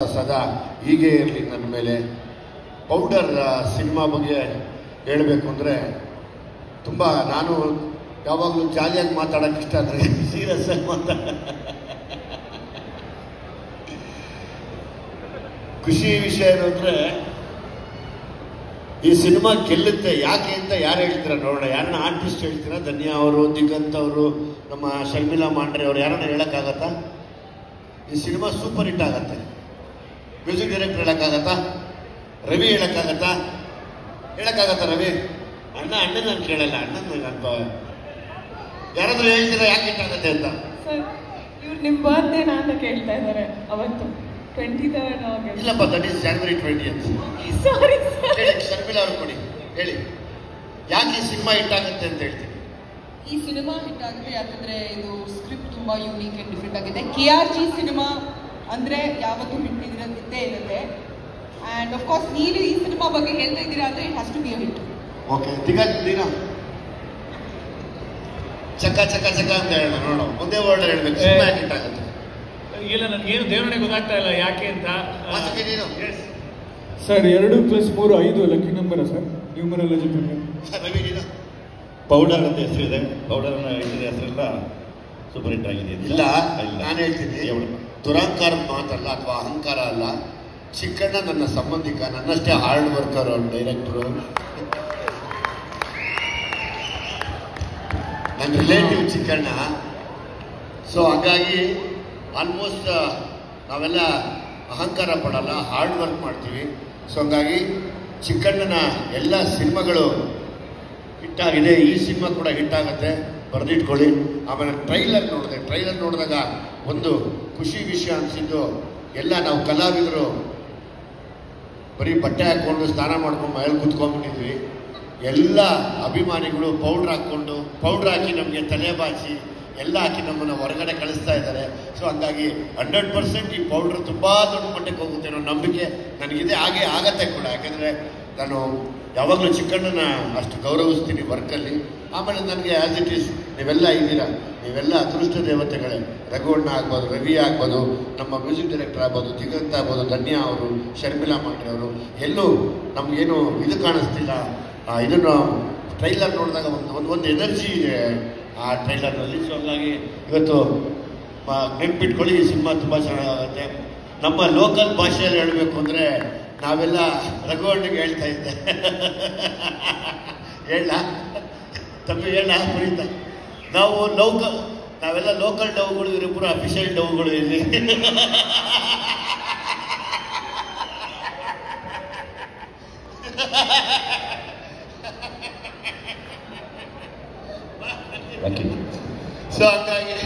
ಸದಾ ಹೀಗೆ ಇರಲಿ ನನ್ನ ಮೇಲೆ. ಪೌಡರ್ ಸಿನಿಮಾ ಬಗ್ಗೆ ಹೇಳಬೇಕು ಅಂದರೆ ತುಂಬ ನಾನು ಯಾವಾಗಲೂ ಜಾಲಿಯಾಗಿ ಮಾತಾಡೋಕ್ಕೆ ಇಷ್ಟ ಅಂದರೆ ಸೀರಿಯಸ್ ಆಗಿ ಖುಷಿ ವಿಷಯ ಏನು ಅಂದರೆ ಈ ಸಿನಿಮಾ ಗೆಲ್ಲುತ್ತೆ ಯಾಕೆ ಅಂತ ಯಾರು ಹೇಳ್ತೀರಾ ನೋಡೋಣ. ಯಾರನ್ನ ಆರ್ಟಿಸ್ಟ್ ಹೇಳ್ತೀರಾ? ಧನ್ಯಾ ಅವರು, ದಿಗಂತ್ ಅವರು, ನಮ್ಮ ಶರ್ಮಿಳಾ ಮಾಂಡ್ರೆ ಅವರು ಯಾರನ್ನ ಹೇಳೋಕ್ಕಾಗತ್ತಾ? ಈ ಸಿನಿಮಾ ಸೂಪರ್ ಹಿಟ್ ಆಗತ್ತೆ. ಮ್ಯೂಸಿಕ್ ಡೈರೆಕ್ಟರ್ ಹೇಳಕ್ಕಾಗತ್ತಾ? ರವಿ ಹೇಳಕ್ಕಾಗತ್ತಾ? ರವಿ ಅಣ್ಣನ ನಾನು ಕೇಳಲ್ಲ. ಅಣ್ಣನ ಯಾರಾದ್ರೂ ಹೇಳ್ತೀರಾ ಯಾಕೆ ಹಿಟ್ ಆಗತ್ತೆ ಅಂತ? ಇವ್ರು ನಿಮ್ಮ ಬರ್ತ್ಡೇ ಅಂತ ಕೇಳ್ತಾ ಇದ್ದಾರೆ. ಅವತ್ತು 23rd ಆಗಸ್ಟ್. ಇಲ್ಲಪ್ಪ, ದಟ್ ಈಸ್ January 20th. ಸಾರಿ ಶರ್ಮಿಳಾ ಅವ್ರು ಕೊಡಿ, ಹೇಳಿ ಯಾಕೆ ಈ ಸಿನಿಮಾ ಹಿಟ್ ಆಗುತ್ತೆ ಅಂತ ಹೇಳ್ತೀನಿ. ಈ ಸಿನಿಮಾ ಹಿಟ್ ಆಗಿದೆ ಯಾಕಂದ್ರೆ ಇದು ಸ್ಕ್ರಿಪ್ಟ್ ತುಂಬಾ ಯೂನಿಕ್ ಅಂಡ್ ಡಿಫ್ರೆಂಟ್ ಆಗಿದೆ. KRG ಸಿನಿಮಾ ಅಂದ್ರೆ ಯಾವತ್ತೂ ಹಿಟ್ ಇದ್ದೇ ಇರುತ್ತೆ. ಅಂಡ್ ಆಫ್ ಕೋರ್ಸ್ ನೀವು ಈ ಸಿನಿಮಾ ಬಗ್ಗೆ ಹೇಳ್ತಾ ಇದ್ದೀರಾ ಅಂದ್ರೆ it has to be a hit. Okay, Diganth ದಿನ ಚಕ ಚಕ ಚಕ ಅಂತ ಹೇಳೋಣ, ನೋಡೋ ಒಂದೇ ವರ್ಡ್ ಹೇಳ್ಬೇಕು. ಸಿನಿಮಾ ಹಿಟ್ ಆಗುತ್ತೆ. ಇಲ್ಲ, ನನಗೇನು ದೇವರೇ ಗೊತ್ತಾಗ್ತಾ ಇಲ್ಲ ಯಾಕೆ ಅಂತ. Sir 2+3 5 lucky number sir, numerology ಪ್ರಕಾರ. ರವಿ ನೀನು? ಪೌಡರ್ ಅಂತ ಹೆಸರಿದೆ. ಪೌಡರ್ ಇಟ್ಟಿದೆ, ಹೆಸರೆಲ್ಲ ಸೂಪರ್ ಹಿಟ್ ಆಗಿದೆ. ಇಲ್ಲ, ನಾನು ಹೇಳ್ತೀನಿ, ದುರಹಂಕಾರದ ಮಾತಲ್ಲ ಅಥವಾ ಅಹಂಕಾರ ಅಲ್ಲ. ಚಿಕ್ಕಣ್ಣ ನನ್ನ ಸಂಬಂಧಿಕ, ನನ್ನಷ್ಟೇ ಹಾರ್ಡ್ ವರ್ಕರ್ ಅವ್ರು, ಡೈರೆಕ್ಟರು, ನನ್ನ ರಿಲೇಟಿವ್ ಚಿಕ್ಕಣ್ಣ. ಸೊ ಹಾಗಾಗಿ ಆಲ್ಮೋಸ್ಟ್ ನಾವೆಲ್ಲ ಅಹಂಕಾರ ಪಡಲ್ಲ, ಹಾರ್ಡ್ ವರ್ಕ್ ಮಾಡ್ತೀವಿ. ಸೊ ಹಂಗಾಗಿ ಚಿಕ್ಕಣ್ಣನ ಎಲ್ಲ ಸಿನಿಮಾಗಳು ಹಿಟ್ಟಾಗಿದೆ. ಈ ಸಿನಿಮಾ ಕೂಡ ಹಿಟ್ ಆಗುತ್ತೆ, ಬರೆದಿಟ್ಕೊಳ್ಳಿ. ಆಮೇಲೆ ಟ್ರೈಲರ್ ನೋಡಿದಾಗ ಒಂದು ಖುಷಿ ವಿಷಯ ಅನಿಸಿದ್ದು, ಎಲ್ಲ ನಾವು ಕಲಾವಿದರು ಬರೀ ಬಟ್ಟೆ ಹಾಕ್ಕೊಂಡು ಸ್ನಾನ ಮಾಡ್ಕೊಂಡು ಮನೇಲಿ ಕೂತ್ಕೊಂಡ್ಬಿಟ್ಟಿದ್ವಿ. ಎಲ್ಲ ಅಭಿಮಾನಿಗಳು ಪೌಡ್ರ್ ಹಾಕಿ ನಮಗೆ ತಲೆ ಬಾಚಿ ಎಲ್ಲ ಹಾಕಿ ನಮ್ಮನ್ನು ಹೊರಗಡೆ ಕಳಿಸ್ತಾ ಇದ್ದಾರೆ. ಸೊ ಹಂಗಾಗಿ 100% ಈ ಪೌಡ್ರ್ ತುಂಬ ದೊಡ್ಡ ಮಟ್ಟಕ್ಕೆ ಹೋಗುತ್ತೆ ಅನ್ನೋ ನಂಬಿಕೆ ನನಗಿದೆ. ಹಾಗೆ ಆಗತ್ತೆ ಕೂಡ, ಯಾಕಂದರೆ ನಾನು ಯಾವಾಗಲೂ ಚಿಕ್ಕಣ್ಣನ ಅಷ್ಟು ಗೌರವಿಸ್ತೀನಿ ವರ್ಕಲ್ಲಿ. ಆಮೇಲೆ ನನಗೆ ಆ್ಯಸ್ ಇಟ್ ಈಸ್ ನೀವೆಲ್ಲ ಇದ್ದೀರಾ, ನೀವೆಲ್ಲ ಅದೃಷ್ಟ ದೇವತೆಗಳೇ. ರಘುವಣ್ಣ ಆಗ್ಬೋದು, ರವಿ ಆಗ್ಬೋದು, ನಮ್ಮ ಮ್ಯೂಸಿಕ್ ಡೈರೆಕ್ಟರ್ ಆಗ್ಬೋದು, ದಿಗಂತ್ ಆಗ್ಬೋದು, ಧನ್ಯಾ ಅವರು, ಶರ್ಮಿಳಾ ಮಾಂಡ್ರೆ ಅವರು, ಎಲ್ಲೂ ನಮಗೇನು ಇದು ಕಾಣಿಸ್ತಿಲ್ಲ. ಇದನ್ನು ಟ್ರೈಲರ್ ನೋಡಿದಾಗ ಒಂದು ಎನರ್ಜಿ ಇದೆ ಆ ಟ್ರೈಲರ್ನಲ್ಲಿ. ಸೊ ಹಂಗಾಗಿ ಇವತ್ತು ನೆನ್ಪಿಟ್ಕೊಳ್ಳಿ, ಈ ಸಿನಿಮಾ ತುಂಬ ಚೆನ್ನಾಗಾಗುತ್ತೆ. ನಮ್ಮ ಲೋಕಲ್ ಭಾಷೆಯಲ್ಲಿ ಹೇಳಬೇಕು ಅಂದರೆ ನಾವೆಲ್ಲ ರಘುವಣ್ಣಿಗೆ ಹೇಳ್ತಾ ಇದ್ದೆ, ಹೇಳ ತಪ್ಪು ಹೇಳ ಪುನೀತ, ನಾವೆಲ್ಲ ಲೋಕಲ್ ಡವ್ಗಳು, ಇವರಿಬ್ಬರು ಅಫಿಷಿಯಲ್ ಡವ್ಗಳು ಇಲ್ಲಿ. ಸೊ ಹಂಗಾಗಿ